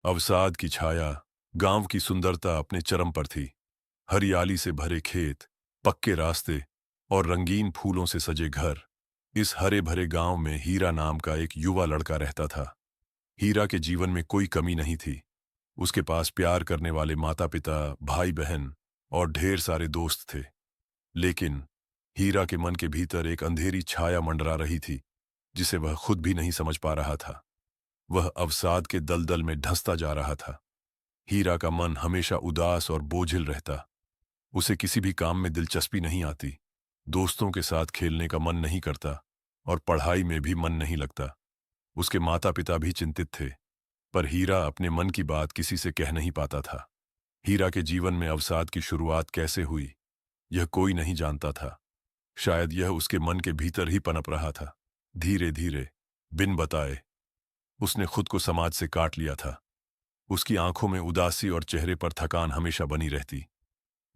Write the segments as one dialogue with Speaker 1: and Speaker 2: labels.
Speaker 1: अवसाद की छाया, गांव की सुंदरता अपने चरम पर थी। हरियाली से भरे खेत, पक्के रास्ते और रंगीन फूलों से सजे घर। इस हरे भरे गांव में हीरा नाम का एक युवा लड़का रहता था। हीरा के जीवन में कोई कमी नहीं थी। उसके पास प्यार करने वाले माता पिता, भाई बहन और ढेर सारे दोस्त थे। लेकिन हीरा के मन के भीतर एक अंधेरी छाया मंडरा रही थी, जिसे वह खुद भी नहीं समझ पा रहा था। वह अवसाद के दलदल में धंसता जा रहा था। हीरा का मन हमेशा उदास और बोझिल रहता। उसे किसी भी काम में दिलचस्पी नहीं आती, दोस्तों के साथ खेलने का मन नहीं करता और पढ़ाई में भी मन नहीं लगता। उसके माता पिता भी चिंतित थे, पर हीरा अपने मन की बात किसी से कह नहीं पाता था। हीरा के जीवन में अवसाद की शुरुआत कैसे हुई, यह कोई नहीं जानता था। शायद यह उसके मन के भीतर ही पनप रहा था। धीरे धीरे, बिन बताए, उसने खुद को समाज से काट लिया था। उसकी आंखों में उदासी और चेहरे पर थकान हमेशा बनी रहती।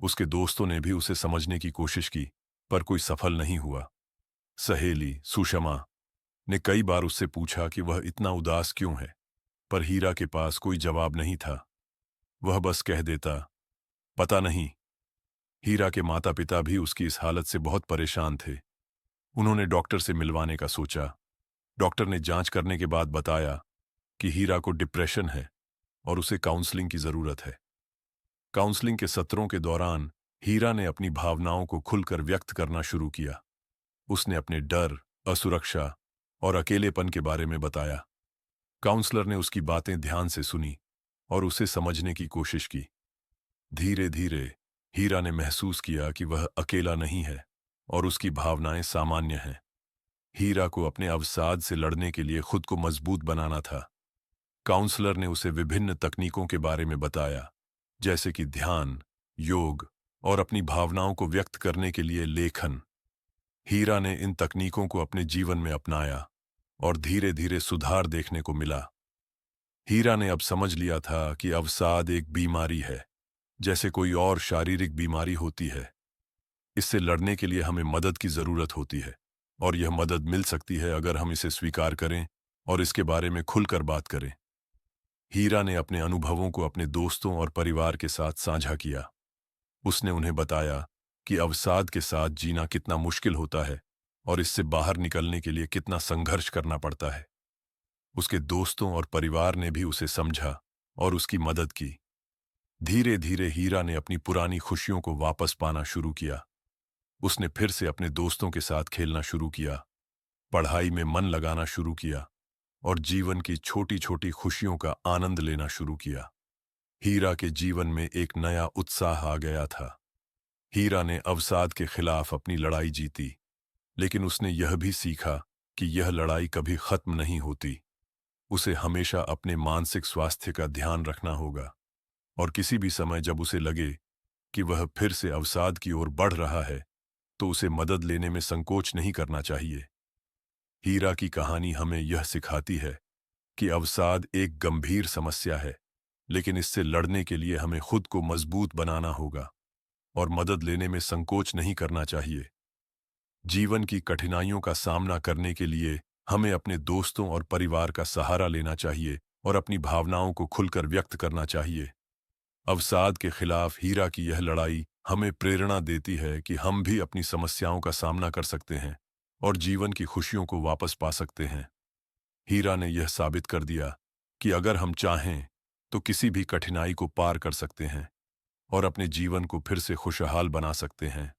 Speaker 1: उसके दोस्तों ने भी उसे समझने की कोशिश की, पर कोई सफल नहीं हुआ। सहेली सुषमा ने कई बार उससे पूछा कि वह इतना उदास क्यों है, पर हीरा के पास कोई जवाब नहीं था। वह बस कह देता, पता नहीं। हीरा के माता पिता भी उसकी इस हालत से बहुत परेशान थे। उन्होंने डॉक्टर से मिलवाने का सोचा। डॉक्टर ने जांच करने के बाद बताया कि हीरा को डिप्रेशन है और उसे काउंसलिंग की जरूरत है। काउंसलिंग के सत्रों के दौरान हीरा ने अपनी भावनाओं को खुलकर व्यक्त करना शुरू किया। उसने अपने डर, असुरक्षा और अकेलेपन के बारे में बताया। काउंसलर ने उसकी बातें ध्यान से सुनी और उसे समझने की कोशिश की। धीरे धीरे हीरा ने महसूस किया कि वह अकेला नहीं है और उसकी भावनाएं सामान्य हैं। हीरा को अपने अवसाद से लड़ने के लिए खुद को मजबूत बनाना था। काउंसलर ने उसे विभिन्न तकनीकों के बारे में बताया, जैसे कि ध्यान, योग और अपनी भावनाओं को व्यक्त करने के लिए लेखन। हीरा ने इन तकनीकों को अपने जीवन में अपनाया और धीरे धीरे सुधार देखने को मिला। हीरा ने अब समझ लिया था कि अवसाद एक बीमारी है, जैसे कोई और शारीरिक बीमारी होती है। इससे लड़ने के लिए हमें मदद की जरूरत होती है, और यह मदद मिल सकती है अगर हम इसे स्वीकार करें और इसके बारे में खुलकर बात करें। हीरा ने अपने अनुभवों को अपने दोस्तों और परिवार के साथ साझा किया। उसने उन्हें बताया कि अवसाद के साथ जीना कितना मुश्किल होता है और इससे बाहर निकलने के लिए कितना संघर्ष करना पड़ता है। उसके दोस्तों और परिवार ने भी उसे समझा और उसकी मदद की। धीरे धीरे हीरा ने अपनी पुरानी खुशियों को वापस पाना शुरू किया। उसने फिर से अपने दोस्तों के साथ खेलना शुरू किया, पढ़ाई में मन लगाना शुरू किया और जीवन की छोटी छोटी खुशियों का आनंद लेना शुरू किया। हीरा के जीवन में एक नया उत्साह आ गया था। हीरा ने अवसाद के खिलाफ अपनी लड़ाई जीती, लेकिन उसने यह भी सीखा कि यह लड़ाई कभी खत्म नहीं होती। उसे हमेशा अपने मानसिक स्वास्थ्य का ध्यान रखना होगा, और किसी भी समय जब उसे लगे कि वह फिर से अवसाद की ओर बढ़ रहा है, तो उसे मदद लेने में संकोच नहीं करना चाहिए। हीरा की कहानी हमें यह सिखाती है कि अवसाद एक गंभीर समस्या है, लेकिन इससे लड़ने के लिए हमें खुद को मजबूत बनाना होगा और मदद लेने में संकोच नहीं करना चाहिए। जीवन की कठिनाइयों का सामना करने के लिए हमें अपने दोस्तों और परिवार का सहारा लेना चाहिए और अपनी भावनाओं को खुलकर व्यक्त करना चाहिए। अवसाद के खिलाफ हीरा की यह लड़ाई हमें प्रेरणा देती है कि हम भी अपनी समस्याओं का सामना कर सकते हैं और जीवन की खुशियों को वापस पा सकते हैं। हीरा ने यह साबित कर दिया कि अगर हम चाहें तो किसी भी कठिनाई को पार कर सकते हैं और अपने जीवन को फिर से खुशहाल बना सकते हैं।